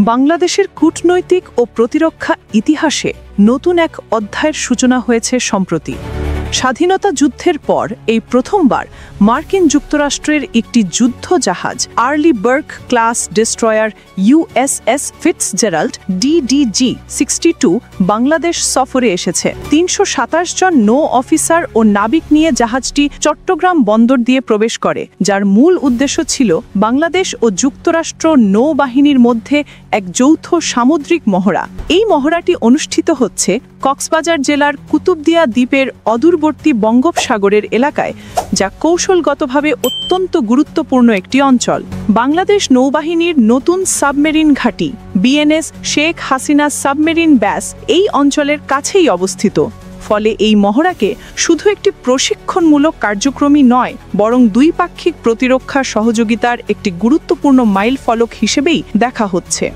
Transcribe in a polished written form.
বাংলাদেশের কূটনৈতিক ও প্রতিরক্ষা ইতিহাসে নতুন এক অধ্যায়ের সূচনা হয়েছে সম্প্রতি। স্বাধীনতা যুদ্ধের পর এই প্রথমবার মার্কিন যুক্তরাষ্ট্রের একটি যুদ্ধ জাহাজ Arleigh Burke class destroyer USS Fitzgerald DDG-62 Bangladesh সফরে এসেছে। ৩২৭ জন নৌ অফিসার ও নাবিক নিয়ে জাহাজটি চট্টগ্রাম বন্দর দিয়ে প্রবেশ করে, যার মূল উদ্দেশ্য ছিল বাংলাদেশ ও যুক্তরাষ্ট্র নৌবাহিনীর মধ্যে এক যৌথ সামুদ্রিক মহড়া। এই মহড়াটি অনুষ্ঠিত হচ্ছে কক্সবাজার জেলার কুতুবদিয়া দ্বীপের অদূরবর্তী বঙ্গোপসাগরের এলাকায়, যা কৌশলগতভাবে অত্যন্ত গুরুত্বপূর্ণ একটি অঞ্চল। বাংলাদেশ নৌবাহিনীর নতুন সাবমেরিন ঘাঁটি বিএনএস শেখ হাসিনা সাবমেরিন ব্যাস এই অঞ্চলের কাছেই অবস্থিত। ফলে এই মহড়াকে শুধু একটি প্রশিক্ষণমূলক কার্যক্রমই নয়, বরং দ্বিপাক্ষিক প্রতিরক্ষা সহযোগিতার একটি গুরুত্বপূর্ণ মাইলফলক হিসেবেই দেখা হচ্ছে।